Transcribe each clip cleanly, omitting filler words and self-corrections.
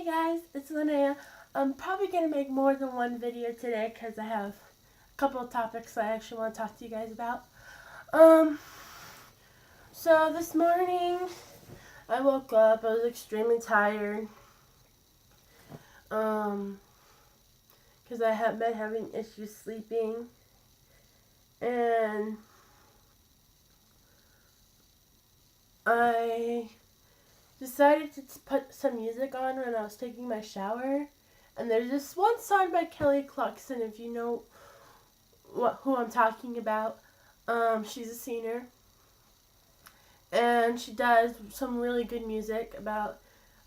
guys, it's Linnea. I'm probably going to make more than one video today because I have a couple of topics I actually want to talk to you guys about. So this morning I woke up, I was extremely tired because I have been having issues sleeping, and I decided to put some music on when I was taking my shower. And there's this one song by Kelly Clarkson, if you know who I'm talking about. She's a singer, and she does some really good music about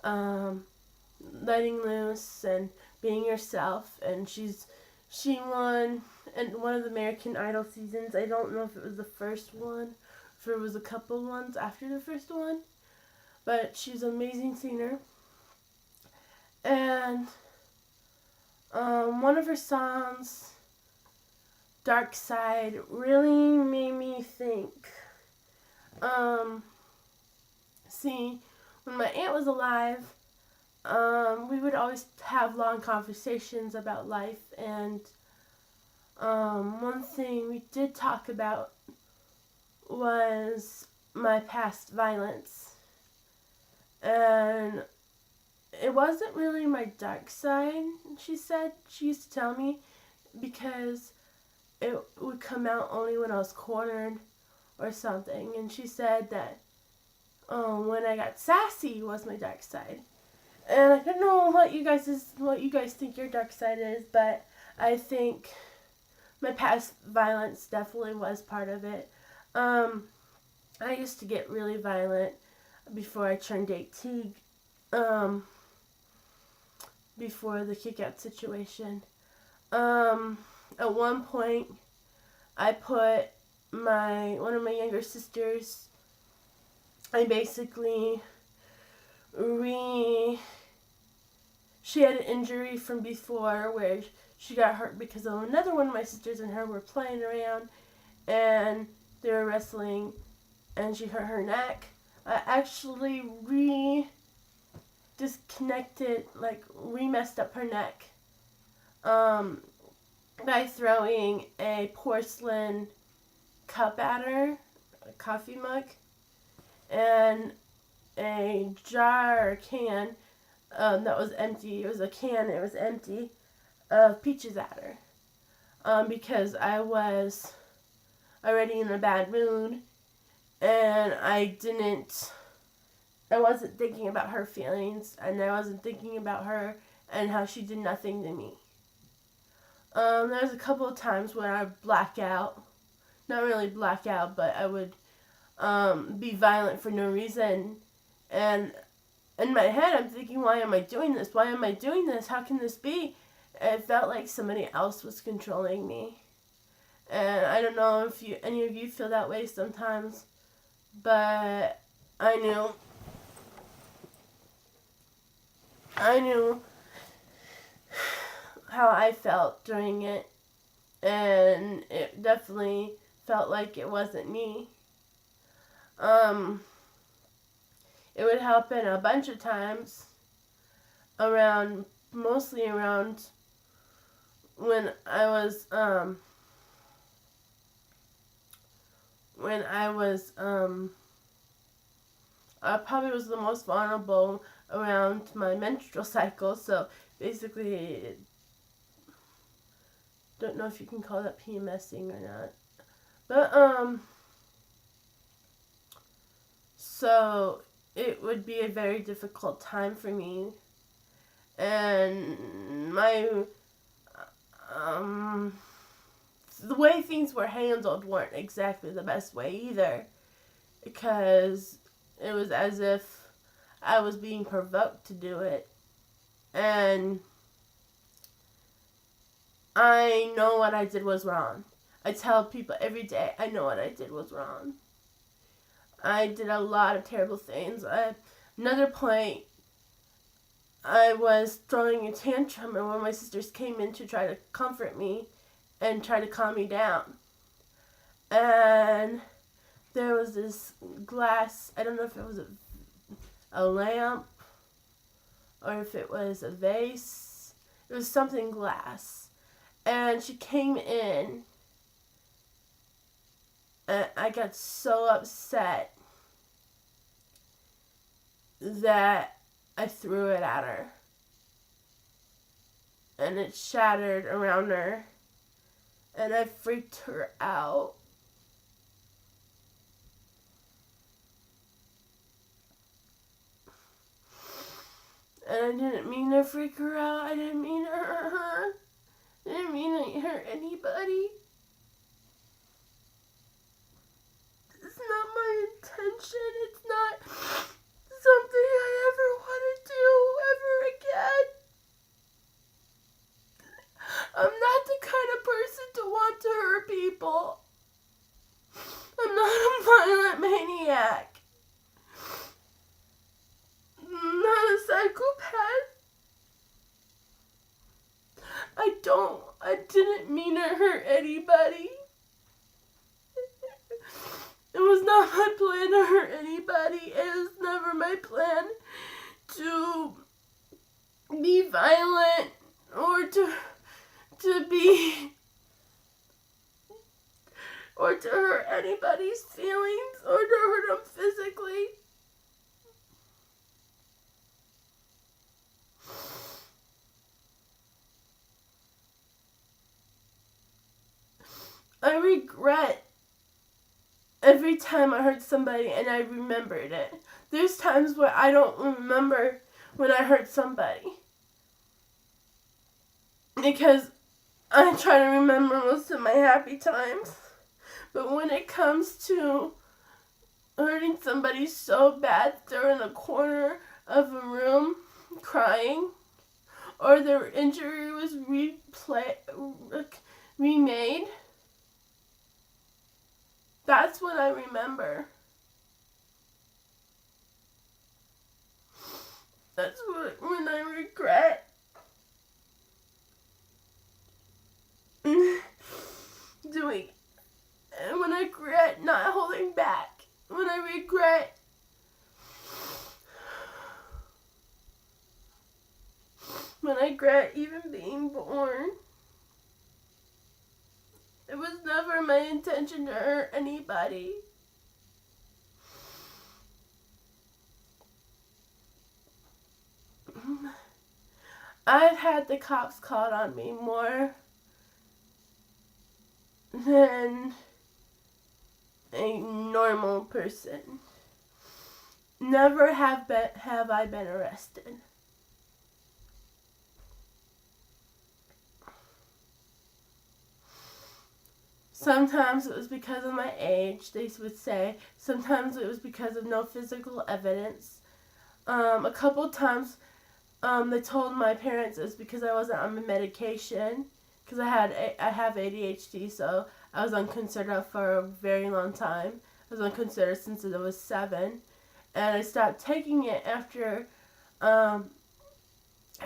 letting loose and being yourself. And she won in one of the American Idol seasons. I don't know if it was the first one, if it was a couple ones after the first one, but she's an amazing singer. And one of her songs, Dark Side, really made me think. See, when my aunt was alive, we would always have long conversations about life, and one thing we did talk about was my past violence. And it wasn't really my dark side, she said. She used to tell me, because it would come out only when I was cornered or something. And she said that when I got sassy was my dark side. And I don't know what you guys think your dark side is, but I think my past violence definitely was part of it. I used to get really violent before I turned 18. Before the kick-out situation. At one point, I put one of my younger sisters, I basically she had an injury from before where she got hurt because of another one of my sisters and her were playing around, and they were wrestling, and she hurt her neck. I actually messed up her neck by throwing a porcelain cup at her, a coffee mug, and a jar or can that was empty. It was a can, it was empty, of peaches at her, because I was already in a bad mood, and I wasn't thinking about her feelings, and I wasn't thinking about her and how she did nothing to me. There was a couple of times when I would black out. Not really black out, but I would be violent for no reason. And in my head, I'm thinking, why am I doing this? Why am I doing this? How can this be? It felt like somebody else was controlling me. And I don't know if any of you feel that way sometimes, but I knew how I felt during it, and it definitely felt like it wasn't me. It would happen a bunch of times mostly around when I probably was the most vulnerable around my menstrual cycle. So basically, don't know if you can call that PMSing or not, but so it would be a very difficult time for me, and the way things were handled weren't exactly the best way either, because it was as if I was being provoked to do it. And I know what I did was wrong. I tell people every day, I know what I did was wrong. I did a lot of terrible things. Another point, I was throwing a tantrum, and one of my sisters came in to try to comfort me and try to calm me down. And there was this glass, I don't know if it was a lamp or if it was a vase. It was something glass. And she came in, and I got so upset that I threw it at her. And it shattered around her, and I freaked her out. And I didn't mean to freak her out. I didn't mean to hurt her. I didn't mean to hurt anybody. It's not my intention. It's not something I ever want to do ever again. I'm not the kind of person to want to hurt people. I'm not a violent maniac. I'm not a psychopath. I didn't mean to hurt anybody. It was not my plan to hurt anybody. It was never my plan to be violent or to hurt anybody's feelings or to hurt them physically. I regret every time I hurt somebody and I remembered it. There's times where I don't remember when I hurt somebody, because I try to remember most of my happy times. But when it comes to hurting somebody so bad they're in a corner of a room crying, or their injury was remade, that's what I remember. That's when I regret doing, and when I regret not holding back, when I regret even being born. It was never my intention to hurt anybody. I've had the cops called on me more than a normal person. Never have I been arrested. Sometimes it was because of my age, they would say. Sometimes it was because of no physical evidence. A couple times they told my parents it was because I wasn't on the medication, because I have ADHD, so I was on Concerta for a very long time. I was on Concerta since I was 7, and I stopped taking it after I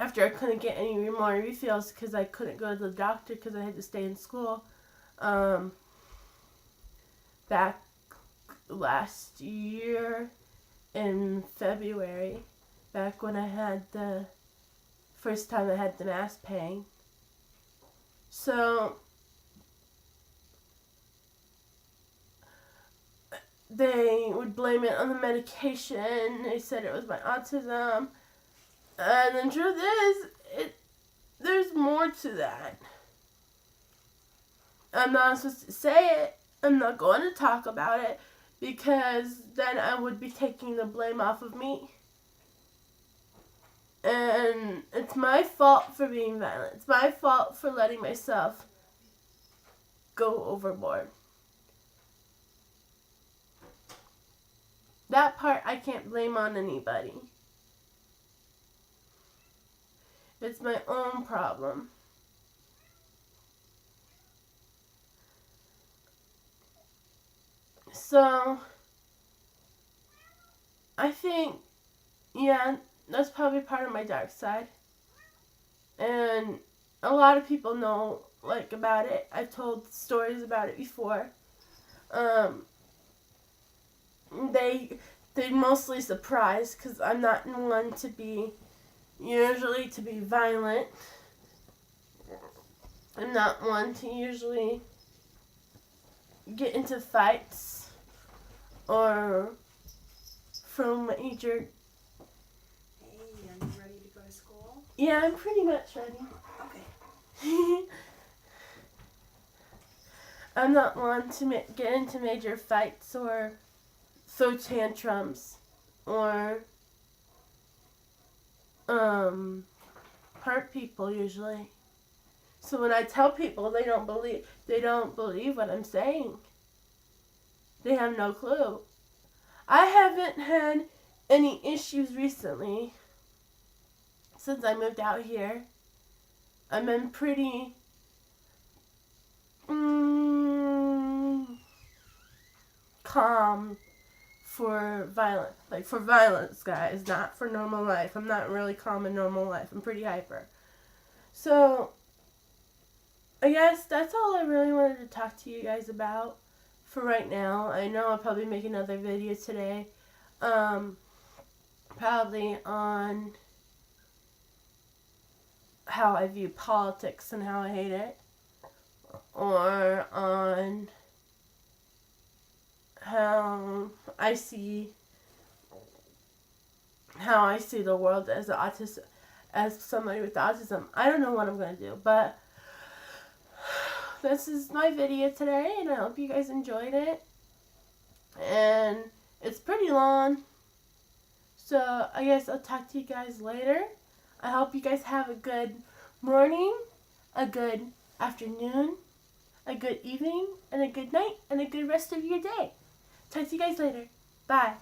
couldn't get any more refills because I couldn't go to the doctor because I had to stay in school. Back last year in February, back when I had the first time I had the mask pain. So they would blame it on the medication. They said it was my autism. And the truth is, there's more to that. I'm not supposed to say it. I'm not going to talk about it, because then I would be taking the blame off of me. And it's my fault for being violent. It's my fault for letting myself go overboard. That part I can't blame on anybody. It's my own problem. So, I think, yeah, that's probably part of my dark side. And a lot of people know, about it. I've told stories about it before. They're mostly surprised because I'm not one to be, usually to be violent. I'm not one to usually get into fights or from major. Hey, are you ready to go to school? Yeah, I'm pretty much ready. Okay. I'm not one to get into major fights or throw tantrums or hurt people usually. So when I tell people, they don't believe what I'm saying. They have no clue. I haven't had any issues recently since I moved out here. I've been pretty calm for violence, guys, not for normal life. I'm not really calm in normal life. I'm pretty hyper. So I guess that's all I really wanted to talk to you guys about for right now. I know I'll probably make another video today. Probably on how I view politics and how I hate it. Or on how I see the world as somebody with autism. I don't know what I'm going to do, but this is my video today, and I hope you guys enjoyed it. And it's pretty long, so I guess I'll talk to you guys later. I hope you guys have a good morning, a good afternoon, a good evening, and a good night, and a good rest of your day. Talk to you guys later. Bye.